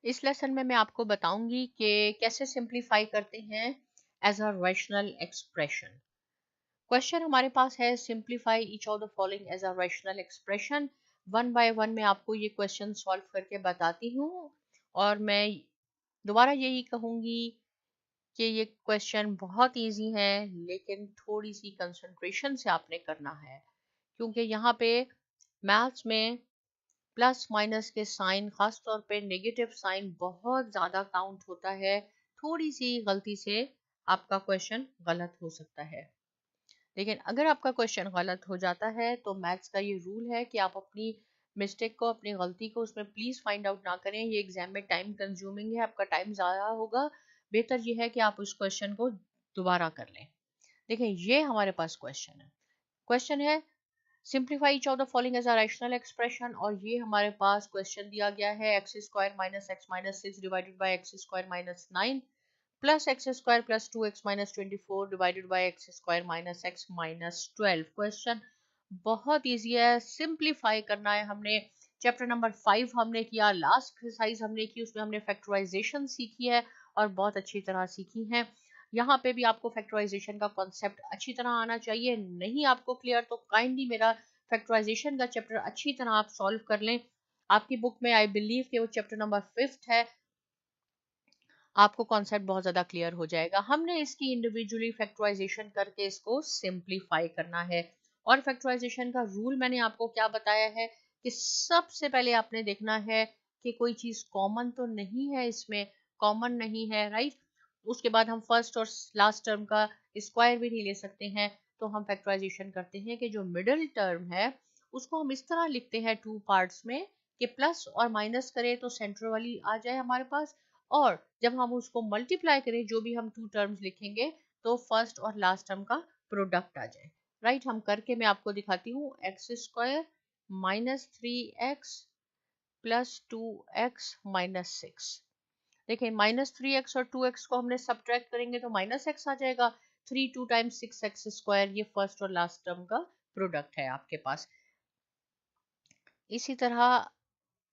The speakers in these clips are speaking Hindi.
इस लेसन में मैं आपको बताऊंगी कि कैसे सिंप्लीफाई करते हैं as a rational expression. Question हमारे पास है simplify each of the following as a rational expression. One by one मैं आपको ये क्वेश्चन सॉल्व करके बताती हूँ और मैं दोबारा यही कहूंगी कि ये क्वेश्चन बहुत इजी है, लेकिन थोड़ी सी कंसंट्रेशन से आपने करना है, क्योंकि यहाँ पे मैथ्स में प्लस माइनस के साइन, खास तौर पे नेगेटिव साइन बहुत ज़्यादा काउंट होता है। थोड़ी सी गलती से आपका क्वेश्चन गलत हो सकता है, लेकिन अगर आपका क्वेश्चन गलत हो जाता है तो मैथ्स का ये रूल है कि आप अपनी मिस्टेक को, अपनी गलती को उसमें प्लीज़ फाइंड आउट ना करें। ये एग्जाम में टाइम कंज्यूमिंग है, आपका टाइम ज़्यादा होगा। बेहतर ये है कि आप उस क्वेश्चन को दोबारा कर लें। देखें, ये हमारे पास क्वेश्चन है simplify each of the following as a rational expression, और ये हमारे पास क्वेश्चन दिया गया है x square minus x minus 6 divided by x square minus 9 plus x square plus 2x minus 24 divided by x square minus x minus 12। Question बहुत इजी है, सिंप्लीफाई करना है हमने। चैप्टर नंबर 5 हमने किया, लास्ट एक्सरसाइज हमने की, उसमें हमने फैक्टराइजेशन सीखी है और बहुत अच्छी तरह सीखी है। यहाँ पे भी आपको फैक्टराइजेशन का कॉन्सेप्ट अच्छी तरह आना चाहिए। नहीं आपको क्लियर तो काइंडली मेरा फैक्टराइजेशन का चैप्टर अच्छी तरह आप सॉल्व कर लें। आपकी बुक में आई बिलीव कि वो चैप्टर नंबर 5 है, आपको कॉन्सेप्ट बहुत ज़्यादा क्लियर हो जाएगा। हमने इसकी इंडिविजुअली फैक्टराइजेशन करके इसको सिंप्लीफाई करना है। और फैक्टराइजेशन का रूल मैंने आपको क्या बताया है कि सबसे पहले आपने देखना है कि कोई चीज़ कॉमन तो नहीं है, इसमें कॉमन नहीं है, राइट। उसके बाद हम फर्स्ट और लास्ट टर्म का स्क्वायर भी नहीं ले सकते हैं, तो हम फैक्टराइजेशन करते हैं कि जो मिडिल टर्म है उसको हम इस तरह लिखते हैं टू पार्ट्स में कि प्लस और माइनस करें तो सेंटर वाली आ जाए हमारे पास, और जब हम उसको मल्टीप्लाई करें, जो भी हम टू टर्म्स लिखेंगे, तो फर्स्ट और लास्ट टर्म का प्रोडक्ट आ जाए, राइट। हम करके मैं आपको दिखाती हूँ। X square minus 3x plus 2x minus 6। देखिए, माइनस 3x और 2x को हमने सब्ट्रैक्ट करेंगे तो माइनस x आ जाएगा। 3 2 टाइम्स 6x स्क्वायर, ये फर्स्ट और लास्ट टर्म का प्रोडक्ट है आपके पास। इसी तरह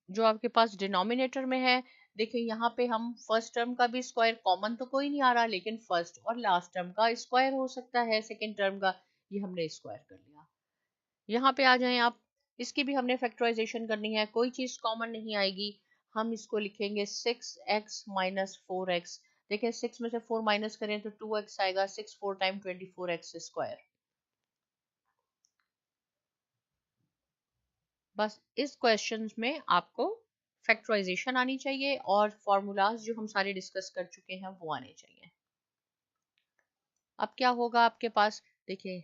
जो आपके पास डिनोमिनेटर में है, देखिए यहाँ पे हम फर्स्ट टर्म का भी स्क्वायर, कॉमन तो कोई नहीं आ रहा, लेकिन फर्स्ट और लास्ट टर्म का स्क्वायर हो सकता है, सेकेंड टर्म का, ये हमने स्क्वायर कर लिया। यहाँ पे आ जाएं आप, इसकी भी हमने फैक्टराइजेशन करनी है, कोई चीज कॉमन नहीं आएगी। हम इसको लिखेंगे 6x माइनस 4x। देखिए 6 में से 4 माइनस करें तो 2x आएगा। 6 4 टाइम 24x स्क्वायर। बस इस क्वेश्चन में आपको फैक्टराइजेशन आनी चाहिए और फॉर्मूलाज जो हम सारे डिस्कस कर चुके हैं वो आने चाहिए। अब क्या होगा आपके पास, देखिए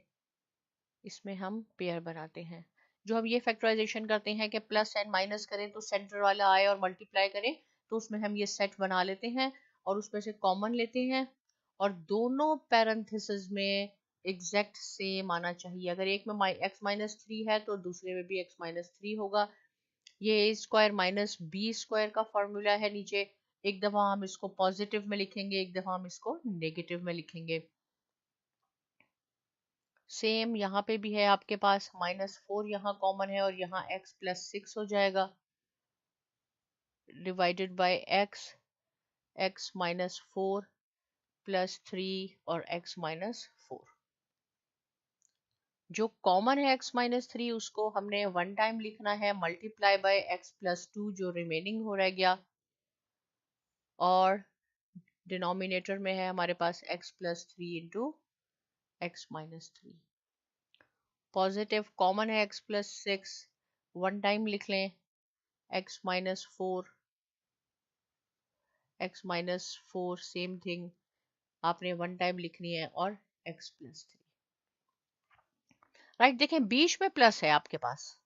इसमें हम पेयर बनाते हैं। जो हम ये फैक्टराइजेशन करते हैं कि प्लस एंड माइनस करें तो सेंटर वाला आए और मल्टीप्लाई करें, तो उसमें हम ये सेट बना लेते हैं और उसमें से कॉमन लेते हैं, और दोनों पैरेंथेसिस में एग्जैक्ट सेम आना चाहिए। अगर एक में x माइनस 3 है तो दूसरे में भी x माइनस 3 होगा। ये ए स्क्वायर माइनस बी स्क्वायर का फॉर्मूला है नीचे। एक दफा हम इसको पॉजिटिव में लिखेंगे, एक दफा हम इसको नेगेटिव में लिखेंगे। सेम यहाँ पे भी है आपके पास, -4 यहाँ कॉमन है और यहाँ x प्लस 6 हो जाएगा, divided by x minus 4 plus 3 और x माइनस 4। जो कॉमन है x माइनस 3 उसको हमने वन टाइम लिखना है, मल्टीप्लाई बाय x प्लस 2 जो रिमेनिंग हो रह गया, और डिनोमिनेटर में है हमारे पास x plus 3 into x minus 3। Positive common है x प्लस 6, वन टाइम लिख लें, x माइनस 4 सेम थिंग आपने वन टाइम लिखनी है, और x प्लस 3, राइट। देखें बीच में प्लस है आपके पास,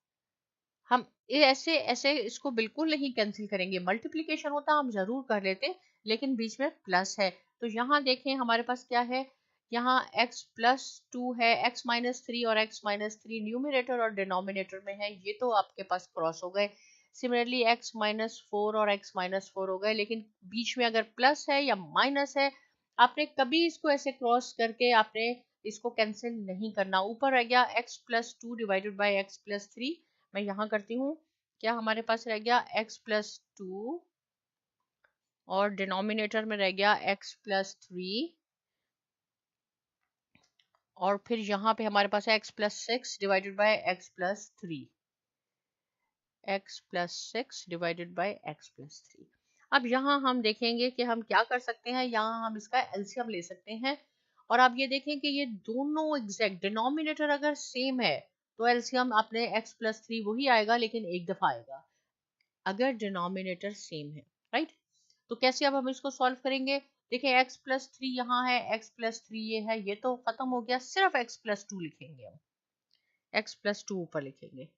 हम ऐसे ऐसे इसको बिल्कुल नहीं कैंसिल करेंगे। मल्टीप्लिकेशन होता हम जरूर कर लेते, लेकिन बीच में प्लस है, तो यहाँ देखें हमारे पास क्या है, यहाँ x प्लस 2 है, x माइनस 3 और x माइनस 3 न्यूमिनेटर और डिनोमिनेटर में है, ये तो आपके पास क्रॉस हो गए। सिमिलरली x माइनस 4 और x माइनस 4 हो गए, लेकिन बीच में अगर प्लस है या माइनस है, आपने कभी इसको ऐसे क्रॉस करके आपने इसको कैंसिल नहीं करना। ऊपर रह गया x plus 2 divided by x plus 3। मैं यहाँ करती हूँ, क्या हमारे पास रह गया x प्लस 2 और डिनोमिनेटर में रह गया x+3 और फिर यहाँ पे हमारे पास है x+6 divided by x+3 x+6 divided by x+3। अब यहाँ हम देखेंगे कि हम क्या कर सकते हैं, यहाँ हम इसका एलसीएम ले सकते हैं और आप ये देखें कि ये दोनों एग्जैक्ट डिनोमिनेटर अगर सेम है तो एलसीएम अपने x+3 वही आएगा लेकिन एक दफा आएगा अगर डिनोमिनेटर सेम है, राइट। तो कैसे अब हम इसको सॉल्व करेंगे, देखिए x+3 यहाँ है, x+3 ये है, ये तो खत्म हो गया, सिर्फ x+2 लिखेंगे हम, x+2 ऊपर लिखेंगे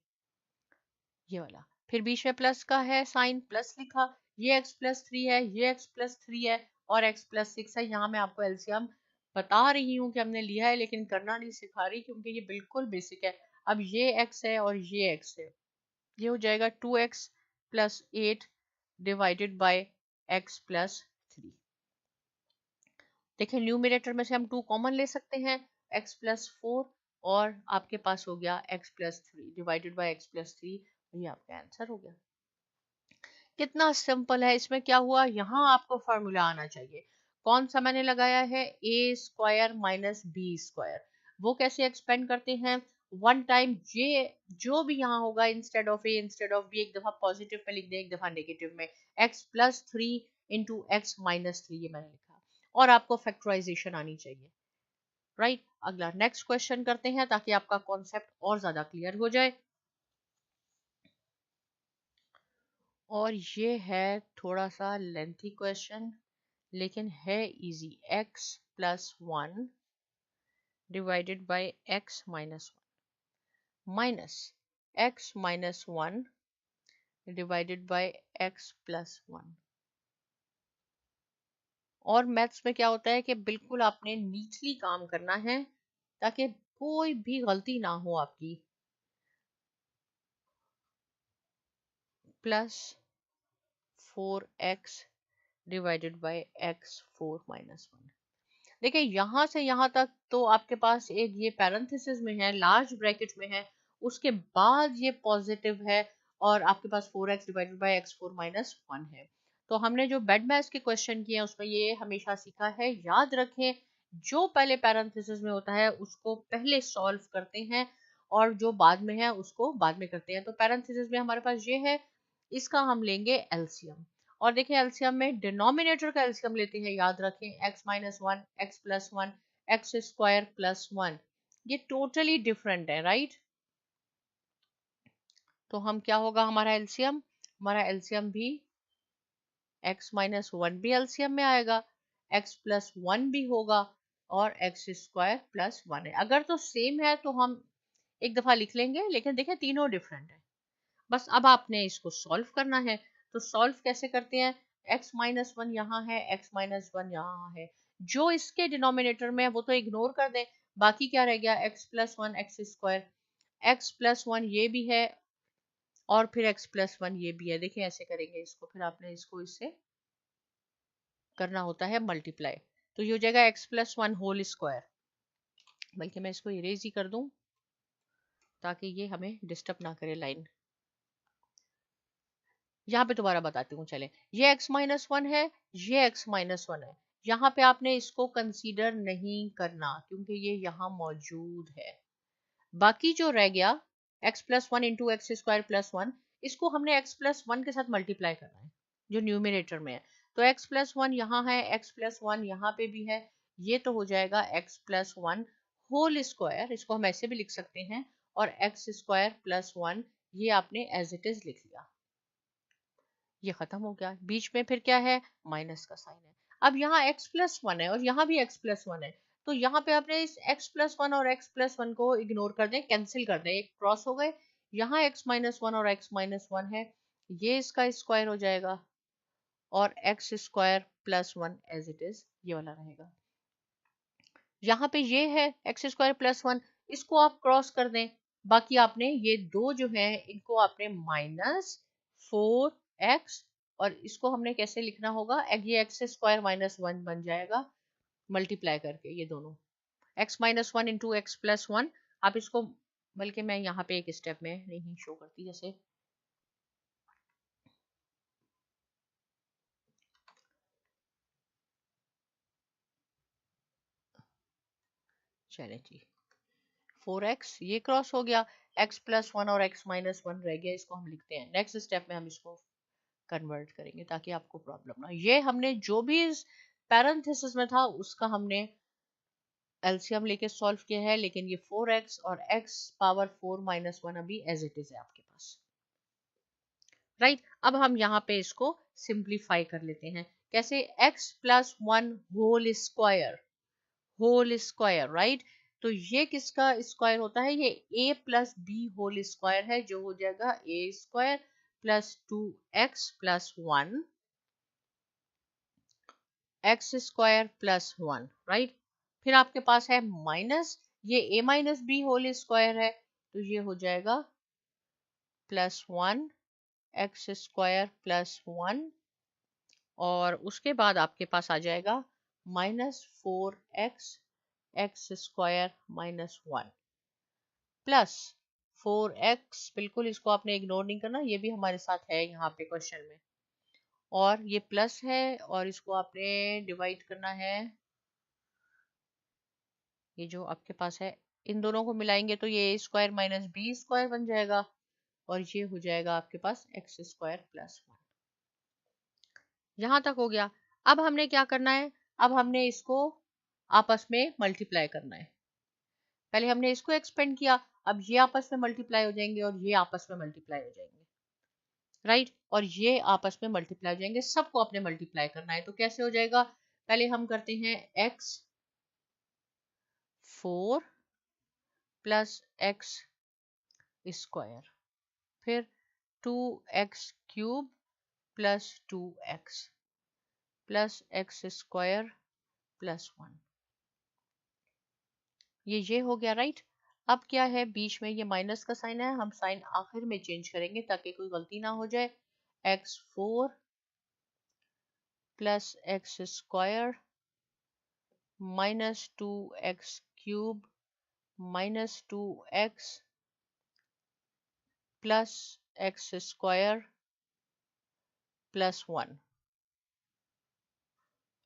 ये वाला, फिर बीच में प्लस का है साइन, प्लस लिखा, ये x+3 है, ये x+3 है और x+6 है। यहाँ मैं आपको एलसीएम बता रही हूँ कि हमने लिया है लेकिन करना नहीं सिखा रही क्योंकि ये बिल्कुल बेसिक है। अब ये x है और ये x है, ये हो जाएगा 2x+8 डिवाइडेड बाय x+3। देखिए न्यूमरेटर में से हम 2 कॉमन ले सकते हैं, x+4 और आपके पास हो गया x+3 डिवाइडेड बाय x+3, ये आपका आंसर हो गया। कितना सिंपल है, इसमें क्या हुआ, यहाँ आपको फॉर्मूला आना चाहिए। कौन सा मैंने लगाया है, a square minus B square. वो कैसे एक्सपेंड करते हैं, वन टाइम ये जो भी यहाँ होगा instead of a instead of b एक दफा पॉजिटिव में लिख दें, एक दफा नेगेटिव में, x+3 इंटू x-3 ये मैंने लिखा और आपको फैक्टराइजेशन आनी चाहिए, राइट। अगला नेक्स्ट क्वेश्चन करते हैं ताकि आपका कॉन्सेप्ट और ज्यादा क्लियर हो जाए। और ये है थोड़ा सा लेंथी क्वेश्चन लेकिन है easy, x+1 divided by x-1 minus x-1 divided by x+1। और मैथ्स में क्या होता है कि बिल्कुल आपने नीटली काम करना है ताकि कोई भी गलती ना हो आपकी। +4x divided by x4-1। देखिए यहाँ से यहाँ तक तो आपके पास एक ये पैरेंथेसिस में है, लार्ज ब्रैकेट में है, उसके बाद ये पॉजिटिव है और आपके पास 4x डिवाइडेड बाय x4-1 है। तो हमने जो बेड मैथ्स के क्वेश्चन किए हैं उसमें ये हमेशा सीखा है, याद रखें जो पहले पैरेंथेसिस में होता है उसको पहले सॉल्व करते हैं और जो बाद में है उसको बाद में करते हैं। तो पैरेंथेसिस में हमारे पास ये है, इसका हम लेंगे एलसीएम और देखिए एलसीएम में डिनोमिनेटर का एलसीएम लेते हैं, याद रखें x-1 x+1 x² + 1, ये टोटली डिफरेंट है, राइट। तो हम क्या होगा हमारा एलसीएम, हमारा एलसीएम भी x-1 भी एलसीएम में आएगा, x+1 भी होगा और x² + 1 है। अगर तो सेम है तो हम एक दफा लिख लेंगे लेकिन देखिए तीनों डिफरेंट है। बस अब आपने इसको सॉल्व करना है, तो सॉल्व कैसे करते हैं, x-1 यहाँ है, x-1 यहाँ है, जो इसके डिनोमिनेटर में है वो तो इग्नोर कर दें, बाकी क्या रह गया, x+1 x², x+1 ये भी है और फिर x+1 ये भी है। देखिए ऐसे करेंगे इसको, फिर आपने इसको इससे करना होता है मल्टीप्लाई, तो ये हो जाएगा x+1 होल स्क्वायर, बल्कि मैं इसको इरेज ही कर दूं ताकि ये हमें डिस्टर्ब ना करे लाइन। यहाँ पे दोबारा बताती हूँ, चले, ये x-1 है, ये x-1 है, यहाँ पे आपने इसको कंसीडर नहीं करना क्योंकि ये यहाँ मौजूद है। बाकी जो रह गया x+1 इंटू x²+ 1, इसको हमने x+1 के साथ मल्टीप्लाई करना है जो न्यूमिनेटर में है। तो x+1 यहाँ है, x+1 यहाँ पे भी है, ये तो हो जाएगा x+1 होल स्क्वायर, इसको हम ऐसे भी लिख सकते हैं, और x²+ 1 ये आपने एज इट इज लिख लिया, ये खत्म हो गया। बीच में फिर क्या है, माइनस का साइन है। अब यहाँ x+1 है और यहाँ भी x+1 है, तो यहाँ पे आपने इस x+1 और x+1 को इग्नोर कर दें, कैंसिल कर दें, एक क्रॉस हो गए। यहाँ x-1 और x-1 है, ये इसका स्क्वायर हो जाएगा और x²+ 1 एज इट इज ये वाला रहेगा। यहाँ पे ये है x²+1, इसको आप क्रॉस कर दें, बाकी आपने ये दो जो है इनको आपने -4x और इसको हमने कैसे लिखना होगा, ये x² - 1 बन जाएगा मल्टीप्लाई करके, ये दोनों x-1 इंटू x+1। आप इसको, बल्कि मैं यहाँ पे एक स्टेप में नहीं शो करती, जैसे चले जी, 4x ये क्रॉस हो गया, x+1 और x-1 रह गया, इसको हम लिखते हैं। नेक्स्ट स्टेप में हम इसको कन्वर्ट करेंगे ताकि आपको प्रॉब्लम ना। ये हमने जो भी इस पैरेंथेसिस में था उसका हमने एलसीएम लेके सॉल्व किया है, लेकिन ये 4x और x⁻4 - 1 अभी एज इट इज है आपके पास, राइट। अब हम यहाँ पे इसको सिंप्लीफाई कर लेते हैं। कैसे? x+1 whole square, right. तो ये किसका स्क्वायर होता है? ये a+b होल स्क्वायर है, जो हो जाएगा a² + 2x+1 x² + 1, राइट। फिर आपके पास है माइनस, ये a-b होल स्क्वायर है, तो ये हो जाएगा +1 x² + 1, और उसके बाद आपके पास आ जाएगा -4x x² - 1 प्लस 4x, बिल्कुल इसको आपने इग्नोर नहीं करना, ये भी हमारे साथ है यहाँ पे क्वेश्चन में, और ये प्लस है और इसको आपने डिवाइड करना है। ये जो आपके पास है, इन दोनों को मिलाएंगे तो ये a² - b² बन जाएगा, और ये हो जाएगा आपके पास x² + 1। यहां तक हो गया। अब हमने क्या करना है? अब हमने इसको आपस में मल्टीप्लाई करना है। पहले हमने इसको एक्सपेंड किया, अब ये आपस में मल्टीप्लाई हो जाएंगे और ये आपस में मल्टीप्लाई हो जाएंगे, राइट। और ये आपस में मल्टीप्लाई हो जाएंगे, सबको आपने मल्टीप्लाई करना है। तो कैसे हो जाएगा? पहले हम करते हैं x4 + x², फिर 2x³ + 2x + x² + 1, ये हो गया, राइट। अब क्या है? बीच में ये माइनस का साइन है, हम साइन आखिर में चेंज करेंगे ताकि कोई गलती ना हो जाए। x4 + x² - 2x³ - 2x + x² + 1,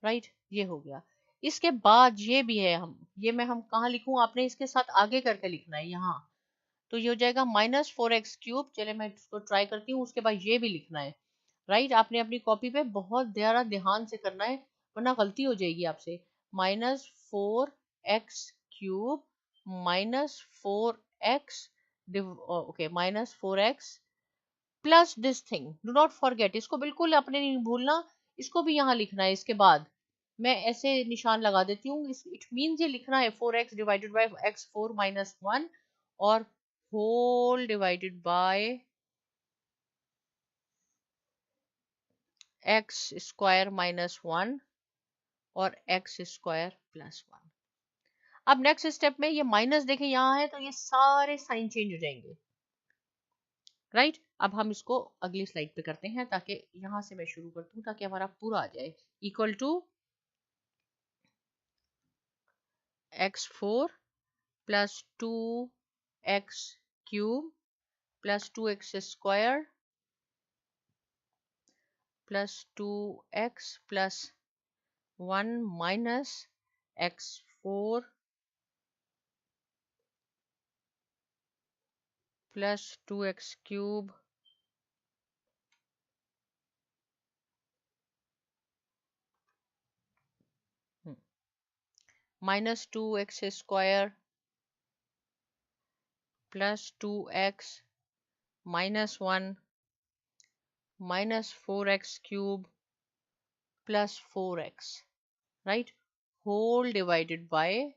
right. ये हो गया। इसके बाद ये भी है, हम कहाँ लिखूं? आपने इसके साथ आगे करके लिखना है यहाँ। तो ये हो जाएगा -4x³। चले मैं इसको ट्राई करती हूँ, उसके बाद ये भी लिखना है, राइट। आपने अपनी कॉपी पे बहुत ज़्यादा ध्यान से करना है, वरना गलती हो जाएगी आपसे। -4x³ -4x, okay, -4x plus this thing, do not forget, इसको बिल्कुल आपने नहीं भूलना, इसको भी यहाँ लिखना है। इसके बाद मैं ऐसे निशान लगा देती हूँ, इट मीन्स ये लिखना है 4x डिवाइडेड बाय x4 - 1 और होल डिवाइडेड बाय x² - 1 और x² + 1। अब नेक्स्ट स्टेप में ये माइनस देखें यहाँ है, तो ये सारे साइन चेंज हो जाएंगे, राइट। अब हम इसको अगली स्लाइड पे करते हैं, ताकि यहां से मैं शुरू करती हूँ ताकि हमारा पूरा आ जाए। Equal to x4 + 2x³ + 2x² + 2x + 1 minus x4 + 2x³ minus 2x² + 2x - 1 minus 4x³ + 4x, right, whole divided by,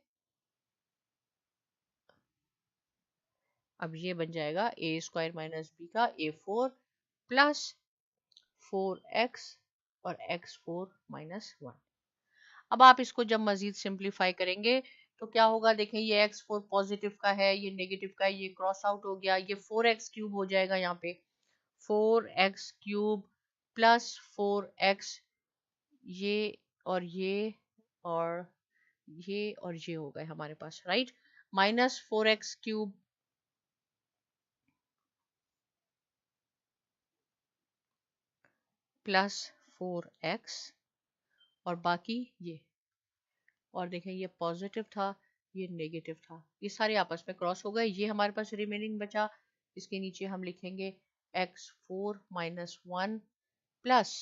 अब ये बन जाएगा a² - b का a4 + 4x और x4 - 1। अब आप इसको जब मजीद सिंप्लीफाई करेंगे तो क्या होगा? देखें, ये x4 पॉजिटिव का है, ये नेगेटिव का है, ये क्रॉस आउट हो गया, ये 4x³ हो जाएगा यहाँ पे, 4x³ + 4x, ये और ये और ये हो गए हमारे पास, राइट। -4x³ + 4x और बाकी ये, और देखें ये पॉजिटिव था, ये नेगेटिव था, ये सारे आपस में क्रॉस हो गए, ये हमारे पास रिमेनिंग बचा। इसके नीचे हम लिखेंगे x4 minus 1 plus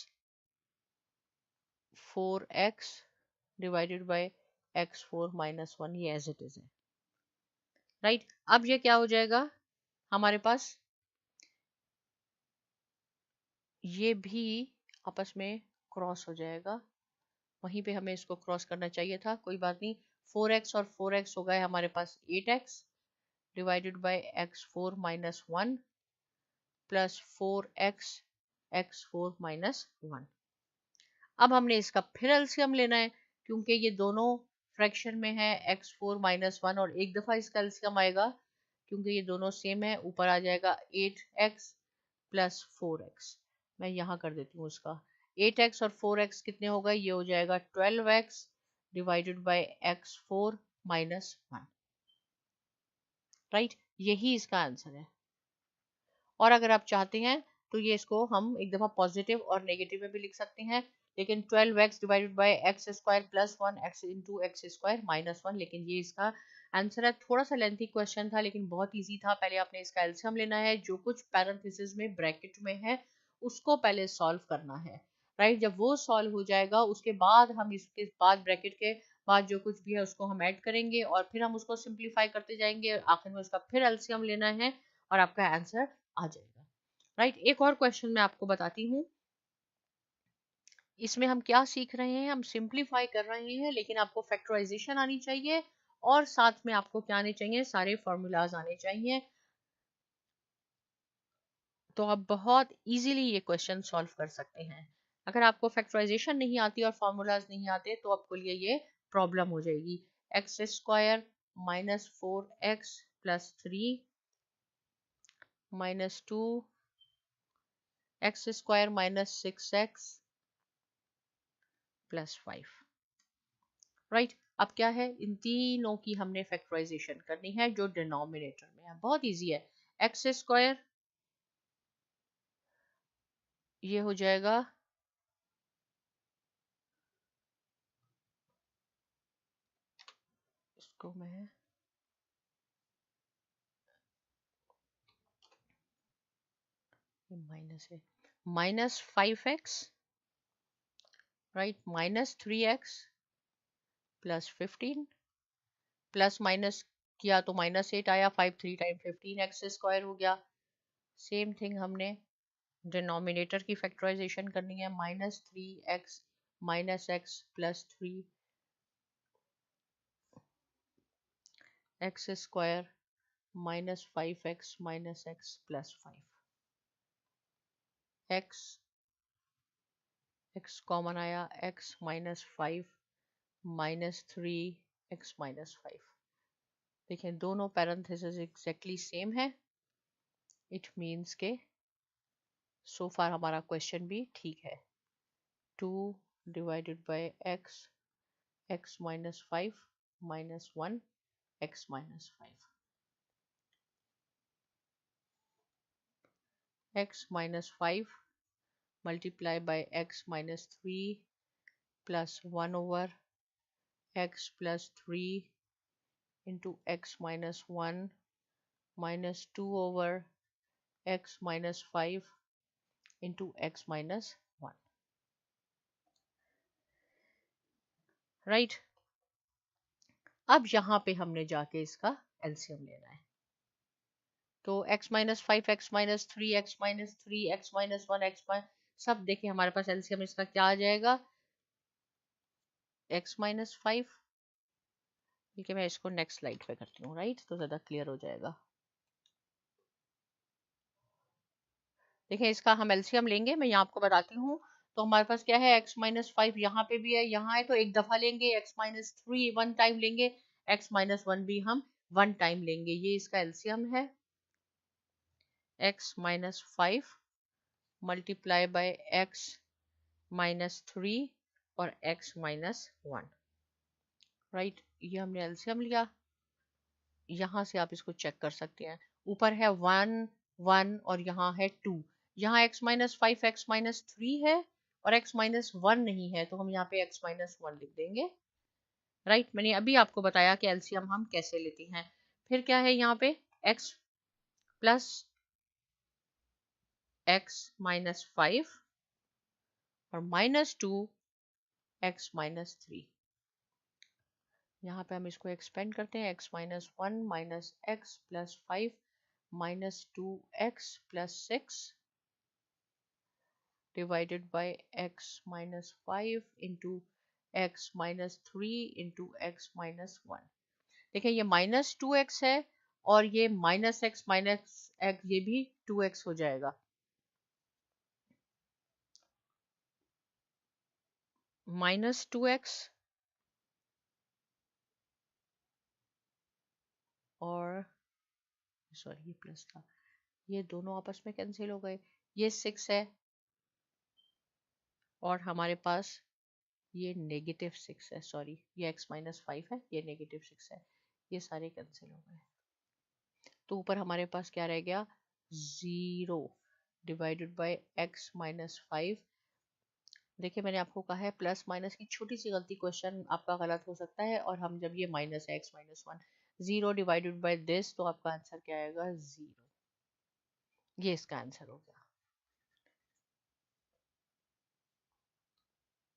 4x divided by x4 minus 1, ये एज इट इज है, राइट। अब ये क्या हो जाएगा हमारे पास, ये भी आपस में क्रॉस हो जाएगा, वहीं पे हमें इसको क्रॉस करना चाहिए था, कोई बात नहीं। 4x और 4x हो गए हमारे पास 8x divided by x4 minus 1 plus 4x x4 minus 1। अब हमने इसका फिर एलसीएम लेना है, क्योंकि ये दोनों फ्रैक्शन में है x4 माइनस 1, और एक दफ़ा इसका एलसीएम आएगा क्योंकि ये दोनों सेम है, ऊपर आ जाएगा 8x प्लस 4x। मैं यहाँ कर देती हूँ उसका 8x और 4x कितने हो गए, ये हो जाएगा 12x divided by x4 minus 1, right. यही इसका आंसर है। और अगर आप चाहते हैं तो ये इसको हम एक दफ़ा पॉजिटिव और नेगेटिव में भी लिख सकते हैं, लेकिन 12x divided by x square plus 1 x into x square minus 1, लेकिन ये इसका आंसर है। थोड़ा सा लेंथी क्वेश्चन था लेकिन बहुत इजी था। पहले आपने इसका एलसीएम लेना है, जो कुछ पैरेंथेसिस में ब्रैकेट में है उसको पहले सॉल्व करना है, राइट। जब वो सॉल्व हो जाएगा उसके बाद हम इसके बाद ब्रैकेट के बाद जो कुछ भी है उसको हम ऐड करेंगे और फिर हम उसको सिंप्लीफाई करते जाएंगे, आखिर में उसका फिर एलसीएम लेना है और आपका आंसर आ जाएगा, राइट। एक और क्वेश्चन मैं आपको बताती हूँ, इसमें हम क्या सीख रहे हैं, हम सिंप्लीफाई कर रहे हैं, लेकिन आपको फैक्टराइजेशन आनी चाहिए और साथ में आपको क्या आने चाहिए, सारे फॉर्मूलाज आने चाहिए। तो आप बहुत इजीली ये क्वेश्चन सॉल्व कर सकते हैं। अगर आपको फैक्टराइजेशन नहीं आती और फॉर्मूलाज नहीं आते तो आपको लिए ये प्रॉब्लम हो जाएगी। X square minus 4x plus 3 minus 2 x square minus 6x plus 5, right. अब क्या है, इन तीनों की हमने फैक्टराइजेशन करनी है जो डिनोमिनेटर में है। बहुत इजी है। एक्स स्क्वायर ये हो जाएगा इसको मैं माइनस है, minus 5x, right, minus 3x plus 15 plus minus किया तो माइनस 8 आया, 5 3 टाइम 15x स्क्वायर हो गया। सेम थिंग हमने डिनोमिनेटर की फैक्टराइजेशन करनी है, minus 3x minus x plus 3 x square minus 5x minus x plus 5, x common आया, x minus 5 minus 3x minus 5। देखें दोनों पैरेंथेसिस एग्जैक्टली सेम है, इट मीन्स के सो फार हमारा क्वेश्चन भी ठीक है। 2 divided by x minus 5 minus 1 x minus 5, x minus 5 multiply by x minus 3 plus 1 over x plus 3 into x minus 1 minus 2 over x minus 5 into x minus 1, right. अब यहाँ पे हमने जाके इसका एलसीएम लेना है, तो x minus 5 x minus 3 x minus 3 x minus 1 x minus, सब देखें हमारे पास एलसीएम इसका क्या आ जाएगा, x माइनस 5। ठीक है, मैं इसको नेक्स्ट स्लाइड पे करती हूँ, राइट, तो ज़्यादा क्लियर हो जाएगा। देखिए इसका हम एलसीएम लेंगे, मैं यहाँ आपको बताती हूँ। तो हमारे पास क्या है, x माइनस 5 यहाँ पे भी है, यहाँ है, तो एक दफा लेंगे, x माइनस 3 वन टाइम लेंगे, x माइनस 1 भी हम वन टाइम लेंगे, ये इसका एलसीएम है। x minus 5 multiply by x minus 3 और x माइनस 1, राइट। ये हमने एलसीएम लिया, यहाँ से आप इसको चेक कर सकते हैं, ऊपर है 1 1 और यहाँ है 2, यहाँ x माइनस 5 x माइनस 3 है और x माइनस 1 नहीं है, तो हम यहाँ पे x माइनस 1 लिख देंगे, राइट, मैंने अभी आपको बताया कि एलसीएम हम कैसे लेते हैं। फिर क्या है यहाँ पे, x प्लस x-5 और -2 x-3। यहाँ पे हम इसको एक्सपेंड करते हैं, x-1 minus x plus 5 -2x+6 divided by x-5 into x-3 into x-1। देखिए ये -2x है और ये -x ये भी 2x हो जाएगा। -2x और सॉरी ये प्लस था, ये दोनों आपस में कैंसिल हो गए। ये 6 है और हमारे पास ये -6 है, सॉरी ये x-5 है, ये -6 है, ये सारे कैंसिल हो गए। तो ऊपर हमारे पास क्या रह गया, 0 डिवाइडेड बाय x-5। देखिए मैंने आपको कहा है प्लस माइनस की छोटी सी गलती क्वेश्चन आपका गलत हो सकता है, और हम जब ये माइनस है x-1 0 डिवाइडेड बाय दिस, तो आपका आंसर क्या आएगा, 0। ये इसका आंसर हो गया,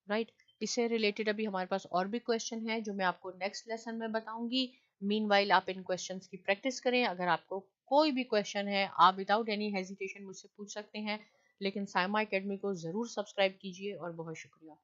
राइट। इससे रिलेटेड अभी हमारे पास और भी क्वेश्चन है जो मैं आपको नेक्स्ट लेसन में बताऊंगी। मीनवाइल आप इन क्वेश्चंस की प्रैक्टिस करें। अगर आपको कोई भी क्वेश्चन है आप विदाउट एनी हेजिटेशन मुझसे पूछ सकते हैं, लेकिन साइमा एकेडमी को ज़रूर सब्सक्राइब कीजिए, और बहुत शुक्रिया।